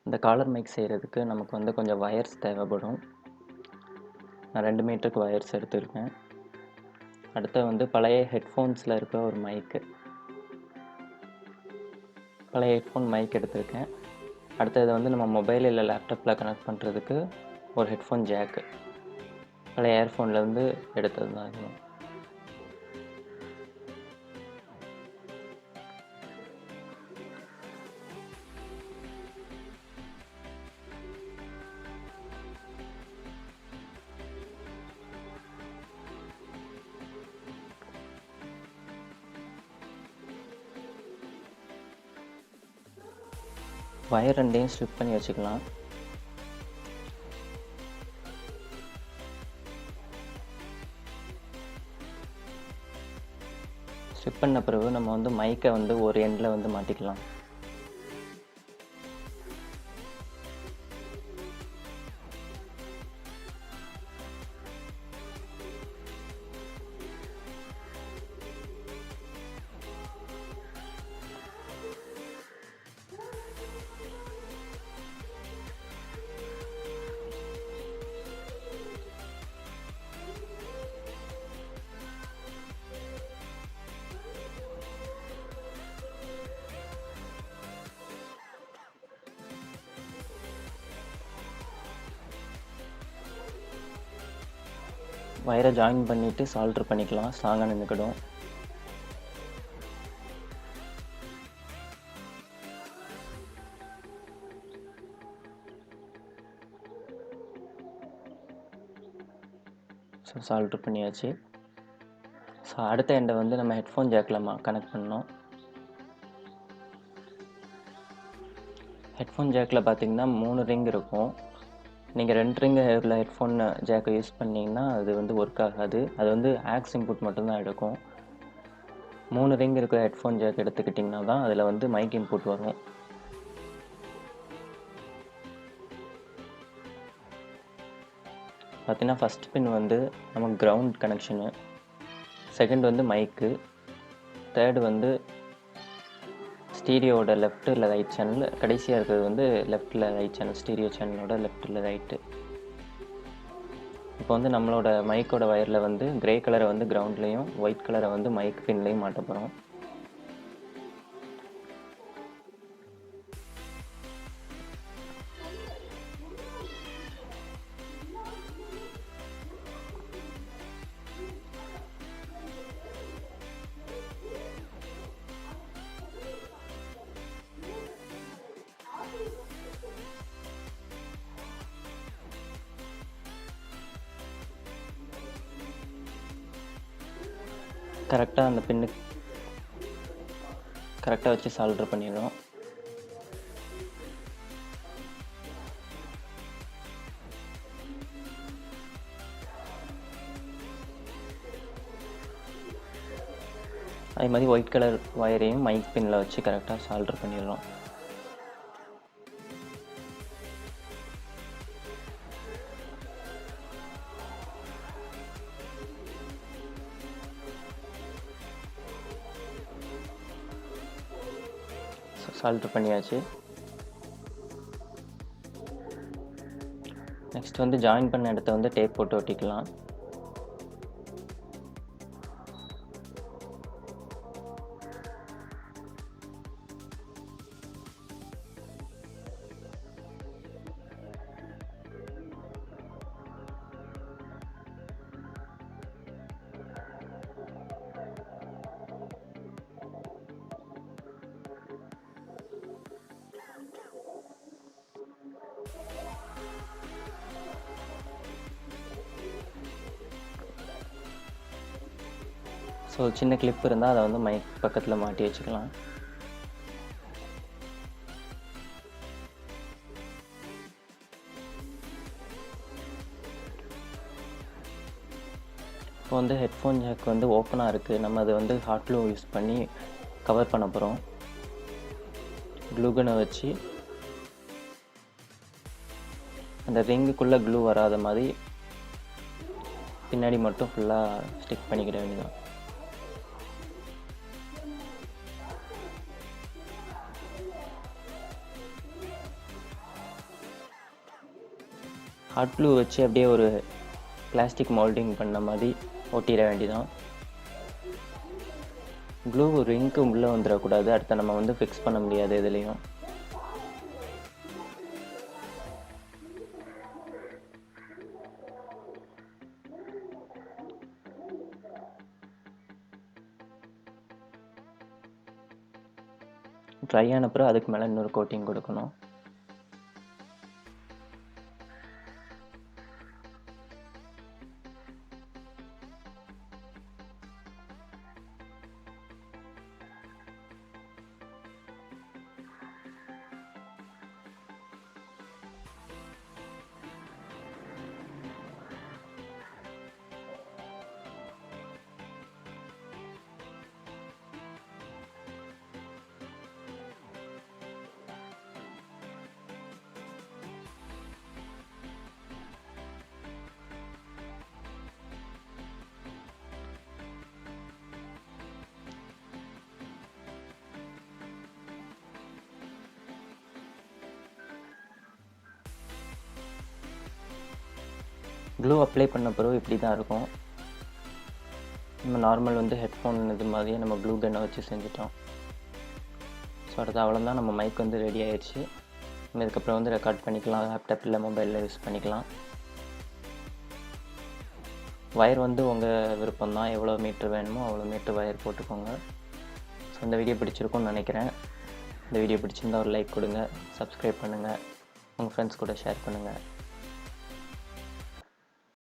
இந்த collar mic செய்கிறதுக்கு நமக்கு வந்து கொஞ்சம் வயர்ஸ் தேவைப்படும். நான் 2 மீட்டருக்கு வயர்ஸ் எடுத்திருக்கேன். அடுத்து வந்து பழைய ஹெட்ஃபோன்ஸில் இருக்க ஒரு மைக்கு, பழைய ஹெட்ஃபோன் மைக் எடுத்திருக்கேன். அடுத்தது வந்து நம்ம மொபைல் இல்லை லேப்டாப்பில் கனெக்ட் பண்ணுறதுக்கு ஒரு ஹெட்ஃபோன் ஜாக்கு, பழைய இயர்ஃபோன்லேருந்து எடுத்தது தான் இது. வயர் ரெண்டையும் ஸ்ட்ரிப் பண்ணி வச்சுக்கலாம். ஸ்ட்ரிப் பண்ண பிறகு நம்ம வந்து மைக்கை வந்து ஒரு எண்டில் வந்து மாட்டிக்கலாம். வயரை ஜாயின் பண்ணிவிட்டு சால்ட்ரு பண்ணிக்கலாம், ஸ்ட்ராங்காக நின்றுக்கிடும். ஸோ சால்ட்ரு பண்ணியாச்சு. ஸோ அடுத்த எண்டை வந்து நம்ம ஹெட்ஃபோன் ஜாக்கில் கனெக்ட் பண்ணோம். ஹெட்ஃபோன் ஜாக்கில் பார்த்திங்கன்னா 3 ரிங் இருக்கும். நீங்கள் 2 ரிங் உள்ள ஹெட்ஃபோன் ஜாக்கை யூஸ் பண்ணிங்கன்னா அது வந்து ஒர்க் ஆகாது. அது வந்து ஆக்ஸ் இன்புட் மட்டும்தான் எடுக்கும். 3 ரிங் இருக்கிற ஹெட்ஃபோன் ஜாக் எடுத்துக்கிட்டிங்கன்னா தான் அதில் வந்து மைக் இன்புட் வரும். பார்த்தீங்கன்னா ஃபஸ்ட் பின் வந்து நமக்கு கிரவுண்ட் கனெக்ஷனு, செகண்ட் வந்து மைக்கு, தேர்டு வந்து ஸ்டீரியோட லெஃப்ட் இல்லை ரைட் சேனல், கடைசியாக இருக்கிறது வந்து லெஃப்டில் ரைட் சேனல், ஸ்டீரியோ சேனலோட லெஃப்டில் ரைட்டு. இப்போ வந்து நம்மளோட மைக்கோட வயரில் வந்து கிரே கலரை வந்து கிரவுண்ட்லேயும் ஒயிட் கலரை வந்து மைக் பின்லேயும் மாட்ட போகிறோம். கரெக்டாக அந்த பின்னு கரெக்டாக வச்சு சால்டர் பண்ணிடுறோம். அதே மாதிரி ஒயிட் கலர் வயரையும் மைக் பின்னில் வச்சு கரெக்டாக சால்டர் பண்ணிடுறோம். சால்டர் பண்ணியாச்சு. நெக்ஸ்ட் வந்து ஜாயின் பண்ண இடத்த வந்து டேப் போட்டு ஒட்டிக்கலாம். ஸோ சின்ன கிளிப் இருந்தால் அதை வந்து மைக் பக்கத்தில் மாட்டி வச்சுக்கலாம். இப்போ வந்து ஹெட்ஃபோன் ஜாக் வந்து ஓப்பனாக இருக்குது. நம்ம அதை வந்து ஹாட் க்ளூ யூஸ் பண்ணி கவர் பண்ண போகிறோம். க்ளூகனை வச்சு அந்த ரிங்குக்குள்ளே க்ளூ வராத மாதிரி பின்னாடி மட்டும் ஃபுல்லாக ஸ்டிக் பண்ணிக்கிட வேண்டியதான். ஹாட் க்ளூ வச்சு அப்படியே ஒரு பிளாஸ்டிக் மோல்டிங் பண்ண மாதிரி ஒட்டிட வேண்டியதான். க்ளூ ரிங்க்கு உள்ளே வந்துடக்கூடாது, அடுத்த நம்ம வந்து ஃபிக்ஸ் பண்ண முடியாது எதுலேயும். ட்ரை ஆன பிறகு அதுக்கு மேலே இன்னொரு கோட்டிங் கொடுக்கணும். க்ளூ அப்ளை பண்ண பிறகு இப்படி தான் இருக்கும். நம்ம நார்மல் வந்து ஹெட்ஃபோன் இது மாதிரியே நம்ம க்ளூ கன்னை வச்சு செஞ்சிட்டோம். ஸோ அடுத்து அவ்வளோதான், நம்ம மைக் வந்து ரெடி ஆயிடுச்சு. நம்ம இதுக்கப்புறம் வந்து ரெக்கார்ட் பண்ணிக்கலாம், லேப்டாப் இல்லை மொபைலில் யூஸ் பண்ணிக்கலாம். வயர் வந்து உங்கள் விருப்பம் தான், எவ்வளோ மீட்ரு வேணுமோ அவ்வளோ மீட்ரு வயர் போட்டுக்கோங்க. ஸோ இந்த வீடியோ பிடிச்சிருக்கும்னு நினைக்கிறேன். இந்த வீடியோ பிடிச்சிருந்தா ஒரு லைக் கொடுங்க, சப்ஸ்கிரைப் பண்ணுங்கள், உங்கள் ஃப்ரெண்ட்ஸ் கூட ஷேர் பண்ணுங்கள்.